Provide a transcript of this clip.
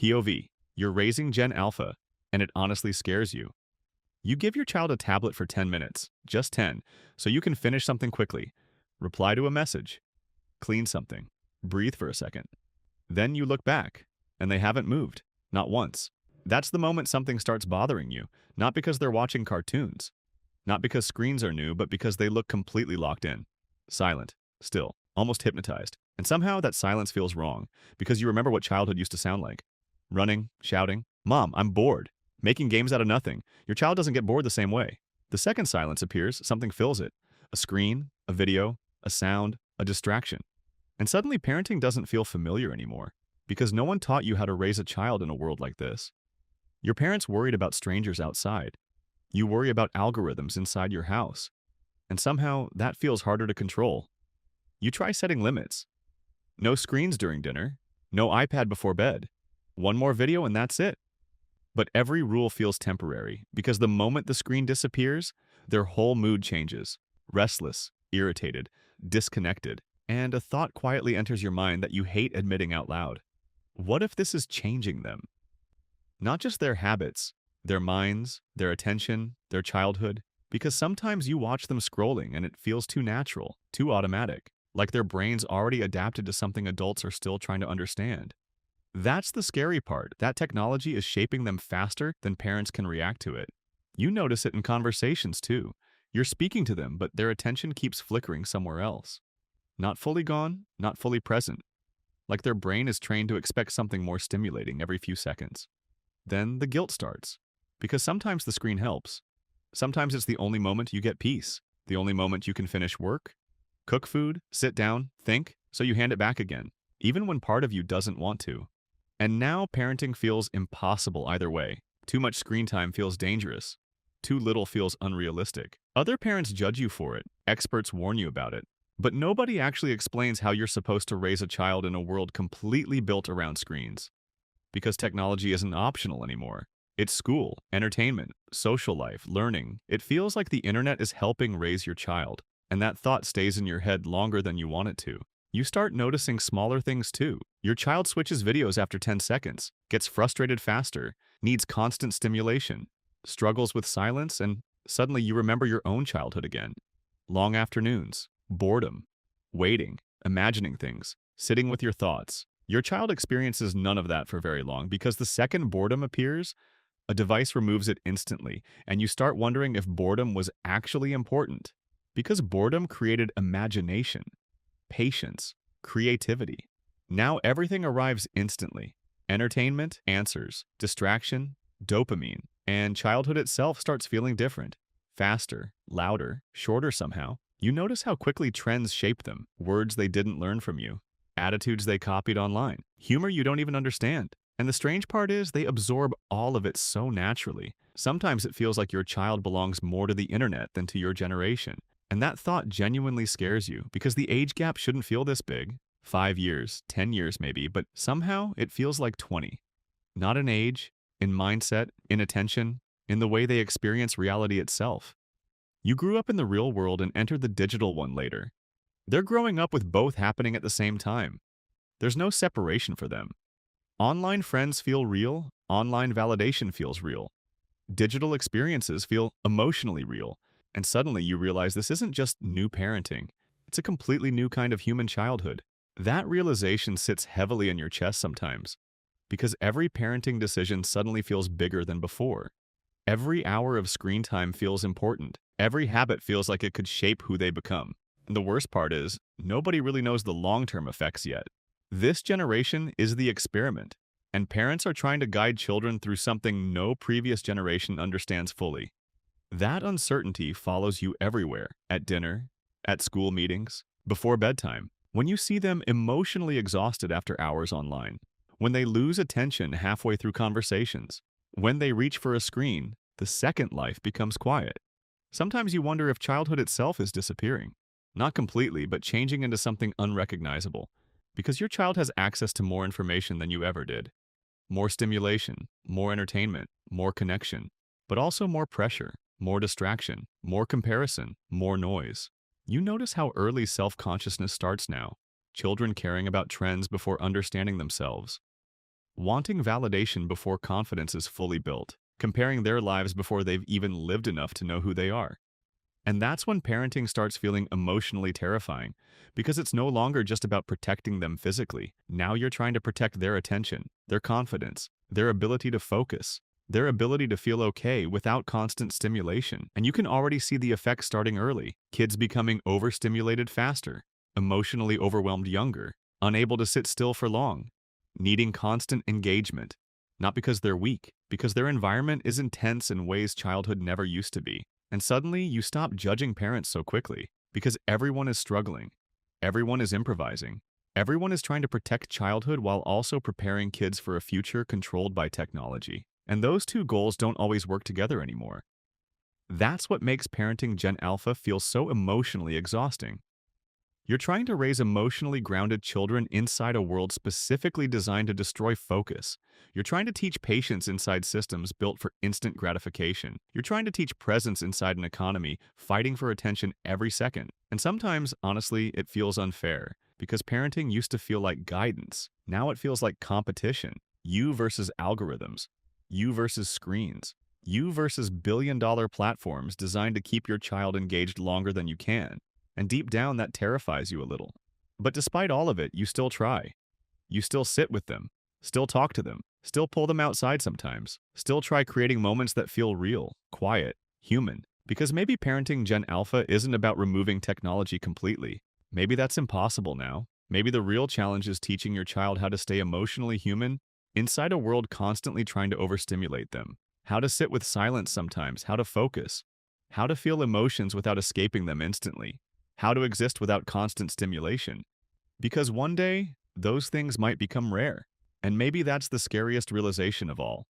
POV, you're raising Gen Alpha, and it honestly scares you. You give your child a tablet for 10 minutes, just 10, so you can finish something quickly, reply to a message, clean something, breathe for a second. Then you look back, and they haven't moved, not once. That's the moment something starts bothering you, not because they're watching cartoons, not because screens are new, but because they look completely locked in, silent, still, almost hypnotized. And somehow that silence feels wrong, because you remember what childhood used to sound like. Running, shouting, "Mom, I'm bored," making games out of nothing. Your child doesn't get bored the same way. The second silence appears, something fills it. A screen, a video, a sound, a distraction. And suddenly parenting doesn't feel familiar anymore, because no one taught you how to raise a child in a world like this. Your parents worried about strangers outside. You worry about algorithms inside your house. And somehow that feels harder to control. You try setting limits. No screens during dinner, no iPad before bed. One more video and that's it. But every rule feels temporary, because the moment the screen disappears, their whole mood changes. Restless, irritated, disconnected, and a thought quietly enters your mind that you hate admitting out loud. What if this is changing them? Not just their habits, their minds, their attention, their childhood, because sometimes you watch them scrolling and it feels too natural, too automatic, like their brains already adapted to something adults are still trying to understand. That's the scary part, that technology is shaping them faster than parents can react to it. You notice it in conversations too. You're speaking to them, but their attention keeps flickering somewhere else. Not fully gone, not fully present. Like their brain is trained to expect something more stimulating every few seconds. Then the guilt starts. Because sometimes the screen helps. Sometimes it's the only moment you get peace. The only moment you can finish work, cook food, sit down, think, so you hand it back again, even when part of you doesn't want to. And now parenting feels impossible either way. Too much screen time feels dangerous. Too little feels unrealistic. Other parents judge you for it. Experts warn you about it. But nobody actually explains how you're supposed to raise a child in a world completely built around screens. Because technology isn't optional anymore. It's school, entertainment, social life, learning. It feels like the internet is helping raise your child, and that thought stays in your head longer than you want it to. You start noticing smaller things too. Your child switches videos after 10 seconds, gets frustrated faster, needs constant stimulation, struggles with silence, and suddenly you remember your own childhood again. Long afternoons, boredom, waiting, imagining things, sitting with your thoughts. Your child experiences none of that for very long, because the second boredom appears, a device removes it instantly, and you start wondering if boredom was actually important. Because boredom created imagination, patience, creativity. Now everything arrives instantly. Entertainment, answers, distraction, dopamine, and childhood itself starts feeling different. Faster, louder, shorter somehow. You notice how quickly trends shape them, words they didn't learn from you, attitudes they copied online, humor you don't even understand. And the strange part is they absorb all of it so naturally. Sometimes it feels like your child belongs more to the internet than to your generation. And that thought genuinely scares you, because the age gap shouldn't feel this big. 5 years, 10 years maybe, but somehow it feels like 20. Not in age, in mindset, in attention, in the way they experience reality itself. You grew up in the real world and entered the digital one later. They're growing up with both happening at the same time. There's no separation for them. Online friends feel real, online validation feels real. Digital experiences feel emotionally real. And suddenly you realize this isn't just new parenting. It's a completely new kind of human childhood. That realization sits heavily in your chest sometimes, because every parenting decision suddenly feels bigger than before. Every hour of screen time feels important. Every habit feels like it could shape who they become. And the worst part is, nobody really knows the long-term effects yet. This generation is the experiment, and parents are trying to guide children through something no previous generation understands fully. That uncertainty follows you everywhere, at dinner, at school meetings, before bedtime, when you see them emotionally exhausted after hours online, when they lose attention halfway through conversations, when they reach for a screen, the second life becomes quiet. Sometimes you wonder if childhood itself is disappearing. Not completely, but changing into something unrecognizable. Because your child has access to more information than you ever did. More stimulation, more entertainment, more connection, but also more pressure, more distraction, more comparison, more noise. You notice how early self-consciousness starts now. Children caring about trends before understanding themselves. wanting validation before confidence is fully built, comparing their lives before they've even lived enough to know who they are. And that's when parenting starts feeling emotionally terrifying, because it's no longer just about protecting them physically. Now you're trying to protect their attention, their confidence, their ability to focus, their ability to feel okay without constant stimulation. And you can already see the effects starting early. Kids becoming overstimulated faster, emotionally overwhelmed younger, unable to sit still for long, needing constant engagement. Not because they're weak, because their environment is intense in ways childhood never used to be. And suddenly, you stop judging parents so quickly because everyone is struggling. Everyone is improvising. Everyone is trying to protect childhood while also preparing kids for a future controlled by technology. And those two goals don't always work together anymore. That's what makes parenting Gen Alpha feel so emotionally exhausting. You're trying to raise emotionally grounded children inside a world specifically designed to destroy focus. You're trying to teach patience inside systems built for instant gratification. You're trying to teach presence inside an economy fighting for attention every second. And sometimes, honestly, it feels unfair because parenting used to feel like guidance. Now it feels like competition. You versus algorithms. You versus screens. You versus billion-dollar platforms designed to keep your child engaged longer than you can. And deep down, that terrifies you a little. But despite all of it, you still try. You still sit with them, still talk to them, still pull them outside sometimes, still try creating moments that feel real, quiet, human. Because maybe parenting Gen Alpha isn't about removing technology completely. Maybe that's impossible now. Maybe the real challenge is teaching your child how to stay emotionally human inside a world constantly trying to overstimulate them. How to sit with silence sometimes, how to focus, how to feel emotions without escaping them instantly, how to exist without constant stimulation. Because one day, those things might become rare. And maybe that's the scariest realization of all.